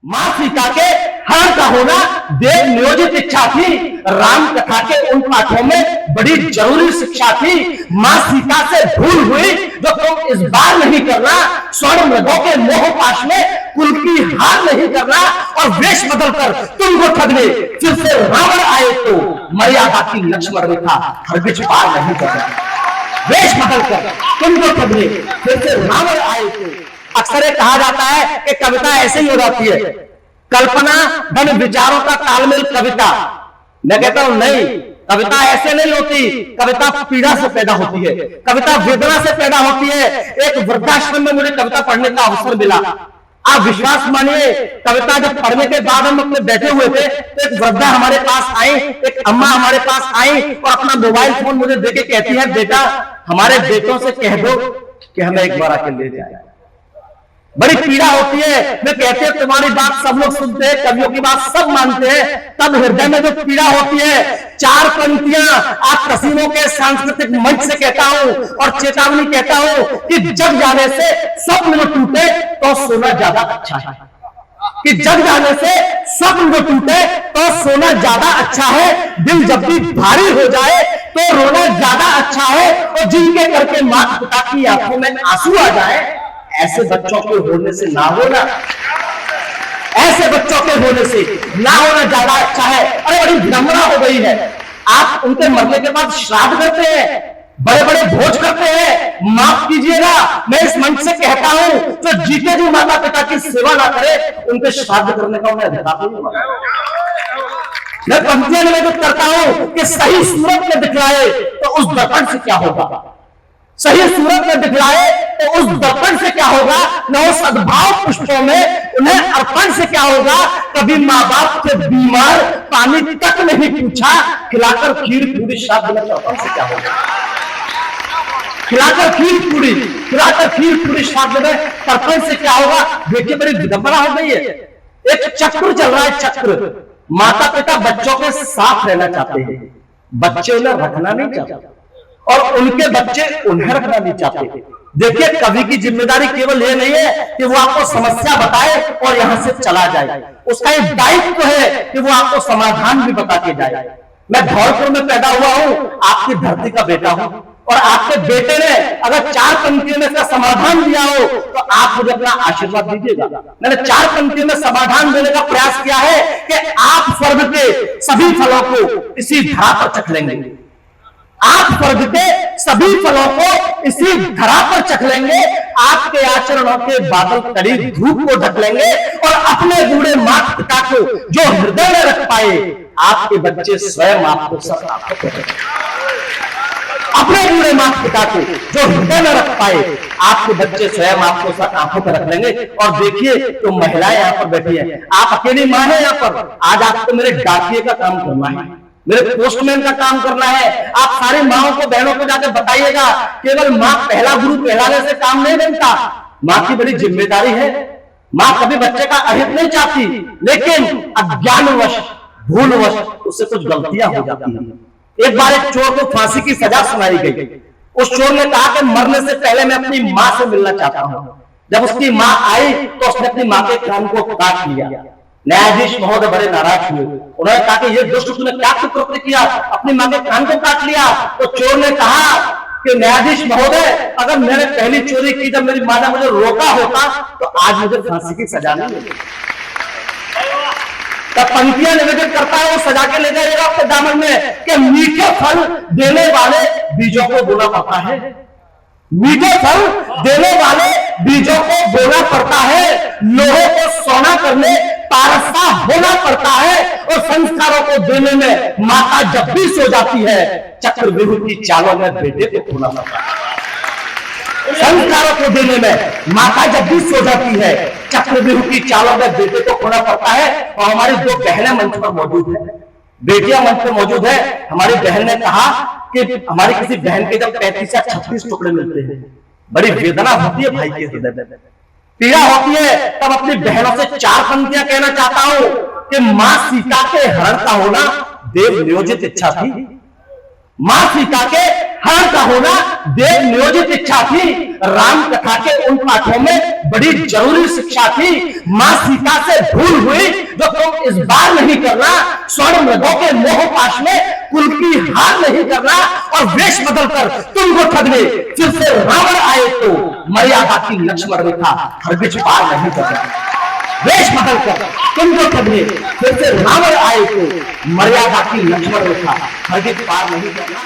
मां सीता के हरण का होना देव नियोजित इच्छा थी। राम कथा के उन पाठों में बड़ी जरूरी शिक्षा थी। मां सीता से भूल हुई जो तुम इस बार नहीं करना, स्वर्ण मृगों के मोह पाश में कुल की हार नहीं करना, और वेश बदलकर तुमको ठगने फिर से रावण आए तो मर्यादा की लक्ष्मण रेखा हरगिज पार नहीं करना। वेश बदलकर तुमको ठगने फिर से रावण आए तो। अक्सर ये कहा जाता है कि कविता ऐसे ही हो जाती है, कल्पना धन विचारों का तालमेल कविता। मैं कहता हूं नहीं, कविता ऐसे नहीं होती। कविता पीड़ा से पैदा होती है, कविता वेदना से पैदा होती है। एक वृद्धाश्रम में मुझे कविता पढ़ने का अवसर मिला। आप विश्वास मानिए, कविता जब पढ़ने के बाद हम अपने बैठे हुए थे तो एक वृद्धा हमारे पास आई, एक अम्मा हमारे पास आई और अपना मोबाइल फोन मुझे देके कहती है, बेटा हमारे बेटों से कह दो कि हमें एक बार आके ले जाए। बड़ी पीड़ा होती है। वे कहते हैं तुम्हारी बात सब लोग सुनते हैं, कवियों की बात सब मानते हैं, तब हृदय में जो पीड़ा होती है। चार पंक्तियां आप कसीमों के सांस्कृतिक मंच से कहता हूं और चेतावनी कहता हूं कि जग जाने से स्वप्न जो टूटे तो सोना ज्यादा अच्छा है, कि जग जाने से स्वप्न जो टूटे तो सोना ज्यादा अच्छा है। दिल जब भी भारी हो जाए तो रोना ज्यादा अच्छा है, और जिनके करके माता पिता की आंखों में आंसू आ जाए, ऐसे बच्चों के होने से ना होना, ऐसे बच्चों के होने से ना होना ज्यादा अच्छा है। अरे बड़ी विडंबना हो गई है, आप उनके मरने के बाद श्राद्ध करते हैं, बड़े बड़े भोज करते हैं। माफ कीजिएगा, मैं इस मंच से कहता हूं जो जीते जी माता पिता की सेवा ना करे उनके श्राद्ध करने का उन्हें अधिकार नहीं होगा। मैं पंक्तियां निवेदित करता हूं कि सही सूरत में दिखलाए तो उस दर्पण से क्या होगा, सही सूरत में दिखलाए तो उस दर्पण से क्या होगा, न उस सद्भाव पुष्पों में उन्हें अर्पण से क्या होगा। कभी माँ बाप से बीमार पानी तक नहीं पूछा, खिलाकर खीर पूरी श्राद्ध में अर्पण से क्या होगा, खिलाकर खीर पूरी श्राद्ध में अर्पण से क्या होगा। देखिए बड़ी विडंबना हो गई है। एक चक्र चल रहा है, चक्र। माता पिता बच्चों के साथ रहना चाहते हैं, बच्चे उन्हें रखना नहीं चाहते, और उनके बच्चे उन्हें रखना नहीं चाहते। देखिए कवि की जिम्मेदारी केवल ये नहीं है कि वो आपको समस्या बताए और यहां से चला जाए, उसका एक दायित्व है कि वो आपको समाधान भी बता के जाए। मैं धौलपुर में पैदा हुआ हूं, आपकी धरती का बेटा हूं, और आपके बेटे ने अगर चार पंक्तियों में इसका समाधान दिया हो तो आप मुझे अपना आशीर्वाद दीजिएगा। मैंने चार पंक्तियों में समाधान देने का प्रयास किया है कि आप स्वर्ग के सभी फलों को इसी धरा पर चख लेंगे, आप स्वर्ग के सभी फलों को इसी धरा पर चख लेंगे, आपके आचरणों के बादल कड़ी धूप को ढक लेंगे, और अपने बूढ़े माता पिता को जो हृदय में रख पाए आपके बच्चे स्वयं आपको अपने बूढ़े माता पिता को जो हृदय में रख पाए आपके बच्चे स्वयं आपको सब आंखों पर रख लेंगे। और देखिए तो महिलाएं यहाँ पर बैठी है, आप अकेली मां है यहाँ पर। आज आपको मेरे डाकिए का काम करना है, मेरे पोस्टमैन का काम करना है। आप सारी माओं को बहनों को जाकर बताइएगा, केवल माँ पहला गुरु कहलाने से काम नहीं बनता। माँ की बड़ी जिम्मेदारी है। माँ कभी बच्चे का अहित नहीं चाहती, लेकिन अज्ञानवश भूलवश उससे कुछ गलतियां हो जाती हैं। एक बार एक चोर को फांसी की सजा सुनाई गई। उस चोर ने कहा कि मरने से पहले मैं अपनी माँ से मिलना चाहता हूँ। जब उसकी माँ आई तो उसने अपनी माँ के कान को काट लिया। न्यायाधीश महोदय बड़े नाराज हुए, उन्होंने कहा कि ये दुष्ट तूने क्या कृत्य किया, अपनी मां के कान को काट लिया। तो चोर ने कहा कि न्यायाधीश महोदय, अगर मैंने पहली चोरी की जब मेरी मां ने मुझे रोका होता तो आज मुझे फांसी की सजा नहीं मिली। तब पंक्तियां निवेदन करता है, वो सजा के ले जाएगा अपने दामन में कि मीठे फल देने वाले बीजों को बोना पड़ता है, मीठे फल देने वाले बीजों को बोना पड़ता है, लोहे को सोना करने पारसा होना पड़ता है, और संस्कारों को देने में माता जब भी सो जाती है चक्रव्यूह की चालों में बेटे को खोना पड़ता है। संस्कारों को देने में माता जब भी सो जाती है चक्रव्यूह की चालों में बेटे को खोना पड़ता है। और हमारी दो बहनें मंच पर मौजूद है, बेटियां मंच पर मौजूद है। हमारी बहन ने कहा कि हमारी किसी बहन के जब 35 या 36 टुकड़े मिलते हैं, बड़ी वेदना होती है भाई के हृदय में, पीड़ा होती है। तब अपनी बहनों से चार पंक्तियां कहना चाहता हूं कि मां सीता के हरण का होना देव नियोजित इच्छा थी। मां सीता के हरण का होना देव नियोजित इच्छा थी। राम कथा के उन पाठों में बड़ी जरूरी शिक्षा थी। मां सीता से भूल हुई जो तुम इस बार नहीं करना, स्वर्ण मृगों के मोह पाश में कुल की हार नहीं करना, और वेश बदलकर तुमको ठगने फिर से रावण आए तो मर्यादा की लक्ष्मण रेखा हरगिज पार नहीं करना। वेश बदलकर तुमको ठगने फिर से रावण आए तो मर्यादा की लक्ष्मण रेखा हरगिज पार नहीं करना।